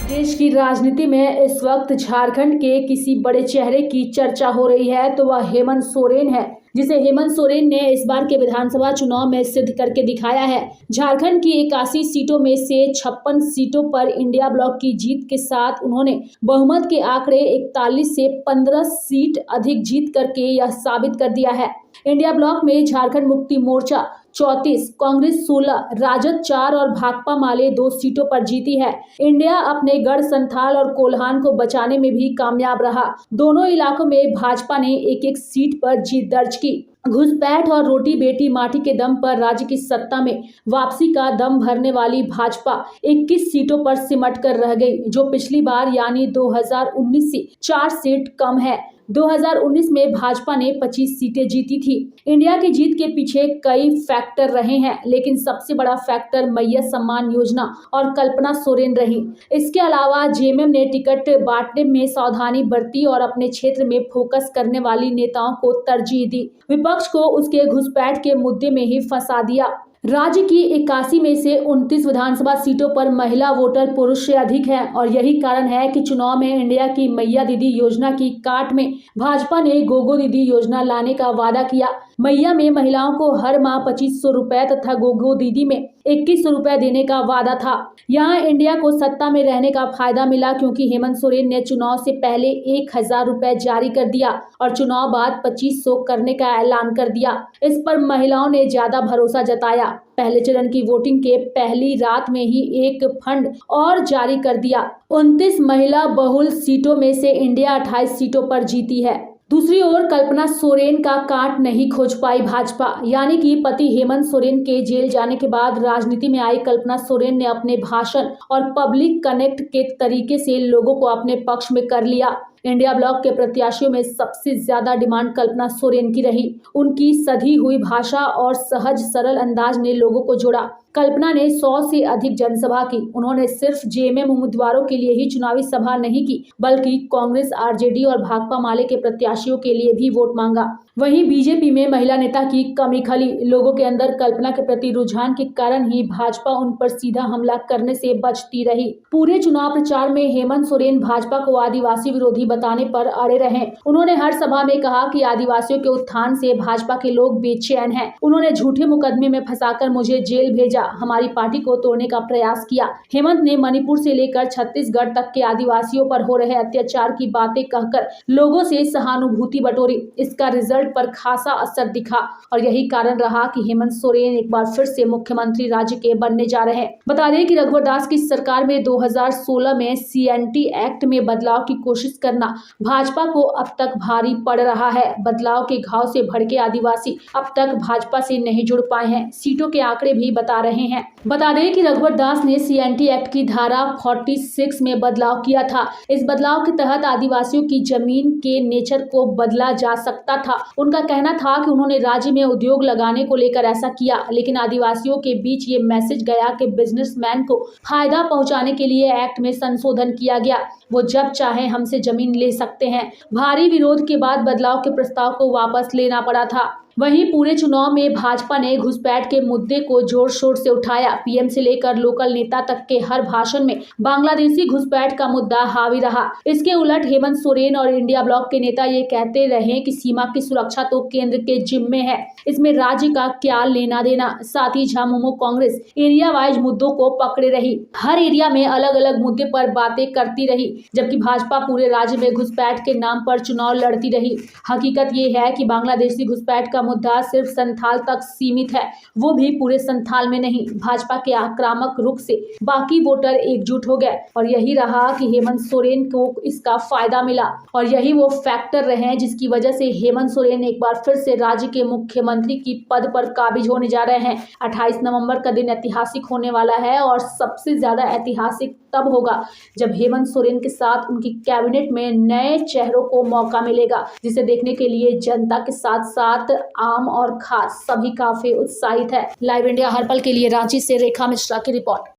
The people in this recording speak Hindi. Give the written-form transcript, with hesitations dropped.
देश की राजनीति में इस वक्त झारखंड के किसी बड़े चेहरे की चर्चा हो रही है तो वह हेमंत सोरेन है, जिसे हेमंत सोरेन ने इस बार के विधानसभा चुनाव में सिद्ध करके दिखाया है। झारखंड की 81 सीटों में से 56 सीटों पर इंडिया ब्लॉक की जीत के साथ उन्होंने बहुमत के आंकड़े 41 से 15 सीट अधिक जीत करके यह साबित कर दिया है। इंडिया ब्लॉक में झारखंड मुक्ति मोर्चा 34, कांग्रेस 16, राजद 4 और भाकपा माले 2 सीटों पर जीती है। इंडिया अपने गढ़ संथाल और कोल्हान को बचाने में भी कामयाब रहा। दोनों इलाकों में भाजपा ने एक-एक सीट पर जीत दर्ज की। घुसपैठ और रोटी बेटी माटी के दम पर राज्य की सत्ता में वापसी का दम भरने वाली भाजपा 21 सीटों पर सिमट कर रह गई, जो पिछली बार यानी 2019 से 4 सीट कम है। 2019 में भाजपा ने 25 सीटें जीती थी। इंडिया की जीत के पीछे कई फैक्टर रहे हैं, लेकिन सबसे बड़ा फैक्टर मैया सम्मान योजना और कल्पना सोरेन रही। इसके अलावा जेएमएम ने टिकट बांटने में सावधानी बरती और अपने क्षेत्र में फोकस करने वाली नेताओं को तरजीह दी। विपक्ष को उसके घुसपैठ के मुद्दे में ही फंसा दिया। राज्य की 81 में से 29 विधानसभा सीटों पर महिला वोटर पुरुष से अधिक है और यही कारण है कि चुनाव में इंडिया की मैया दीदी योजना की काट में भाजपा ने गोगो दीदी योजना लाने का वादा किया। मैया में महिलाओं को हर माह 2500 रुपए तथा गोगो दीदी में 2100 रुपए देने का वादा था। यहाँ इंडिया को सत्ता में रहने का फायदा मिला क्योंकि हेमंत सोरेन ने चुनाव से पहले 1000 रुपए जारी कर दिया और चुनाव बाद 2500 करने का ऐलान कर दिया। इस पर महिलाओं ने ज्यादा भरोसा जताया। पहले चरण की वोटिंग के पहली रात में ही एक फंड और जारी कर दिया। 29 महिला बहुल सीटों में से इंडिया 28 सीटों पर जीती है। दूसरी ओर कल्पना सोरेन का काट नहीं खोज पाई भाजपा, यानी कि पति हेमंत सोरेन के जेल जाने के बाद राजनीति में आई कल्पना सोरेन ने अपने भाषण और पब्लिक कनेक्ट के तरीके से लोगों को अपने पक्ष में कर लिया। इंडिया ब्लॉक के प्रत्याशियों में सबसे ज्यादा डिमांड कल्पना सोरेन की रही। उनकी सधी हुई भाषा और सहज सरल अंदाज ने लोगों को जोड़ा। कल्पना ने 100 से अधिक जनसभा की। उन्होंने सिर्फ जेएमएम उम्मीदवारों के लिए ही चुनावी सभा नहीं की, बल्कि कांग्रेस, आरजेडी और भाकपा माले के प्रत्याशियों के लिए भी वोट मांगा। वहीं बीजेपी में महिला नेता की कमी खली। लोगों के अंदर कल्पना के प्रति रुझान के कारण ही भाजपा उन पर सीधा हमला करने से बचती रही। पूरे चुनाव प्रचार में हेमंत सोरेन भाजपा को आदिवासी विरोधी बताने पर अड़े रहे। उन्होंने हर सभा में कहा कि आदिवासियों के उत्थान से भाजपा के लोग बेचैन हैं। उन्होंने झूठे मुकदमे में फंसाकर मुझे जेल भेजा, हमारी पार्टी को तोड़ने का प्रयास किया। हेमंत ने मणिपुर से लेकर छत्तीसगढ़ तक के आदिवासियों पर हो रहे अत्याचार की बातें कहकर लोगों से सहानुभूति बटोरी। इसका रिजल्ट पर खासा असर दिखा और यही कारण रहा कि हेमंत सोरेन एक बार फिर से मुख्यमंत्री राज्य के बनने जा रहे हैं। बता दें कि रघुवर दास की सरकार में 2016 में सीएनटी एक्ट में बदलाव की कोशिश करना भाजपा को अब तक भारी पड़ रहा है। बदलाव के घाव से भड़के आदिवासी अब तक भाजपा से नहीं जुड़ पाए हैं। सीटों के आंकड़े भी बता रहे हैं। बता दें कि रघुवर दास ने सीएनटी एक्ट की धारा 46 में बदलाव किया था। इस बदलाव के तहत आदिवासियों की जमीन के नेचर को बदला जा सकता था। उनका कहना था कि उन्होंने राज्य में उद्योग लगाने को लेकर ऐसा किया, लेकिन आदिवासियों के बीच ये मैसेज गया कि बिजनेसमैन को फायदा पहुंचाने के लिए एक्ट में संशोधन किया गया। वो जब चाहे हमसे जमीन ले सकते हैं। भारी विरोध के बाद बदलाव के प्रस्ताव को वापस लेना पड़ा था। वहीं पूरे चुनाव में भाजपा ने घुसपैठ के मुद्दे को जोर शोर से उठाया। पीएम से लेकर लोकल नेता तक के हर भाषण में बांग्लादेशी घुसपैठ का मुद्दा हावी रहा। इसके उलट हेमंत सोरेन और इंडिया ब्लॉक के नेता ये कहते रहे कि सीमा की सुरक्षा तो केंद्र के जिम्मे है, इसमें राज्य का क्या लेना देना। साथ ही झामुमो कांग्रेस एरिया वाइज मुद्दों को पकड़े रही। हर एरिया में अलग अलग मुद्दे पर बातें करती रही, जबकि भाजपा पूरे राज्य में घुसपैठ के नाम पर चुनाव लड़ती रही। हकीकत ये है कि बांग्लादेशी घुसपैठ का मुद्दा सिर्फ संथाल तक सीमित है, वो भी पूरे संथाल में नहीं। भाजपा के आक्रामक रुख से बाकी वोटर एकजुट हो गए और यही रहा कि हेमंत सोरेन को इसका फायदा मिला और यही वो फैक्टर रहे जिसकी वजह से हेमंत सोरेन एक बार फिर से राज्य के मुख्यमंत्री की पद पर काबिज होने जा रहे हैं। 28 नवंबर का दिन ऐतिहासिक होने वाला है और सबसे ज्यादा ऐतिहासिक तब होगा जब हेमंत सोरेन के साथ उनकी कैबिनेट में नए चेहरों को मौका मिलेगा, जिसे देखने के लिए जनता के साथ साथ आम और खास सभी काफी उत्साहित है। लाइव इंडिया हर पल के लिए रांची से रेखा मिश्रा की रिपोर्ट।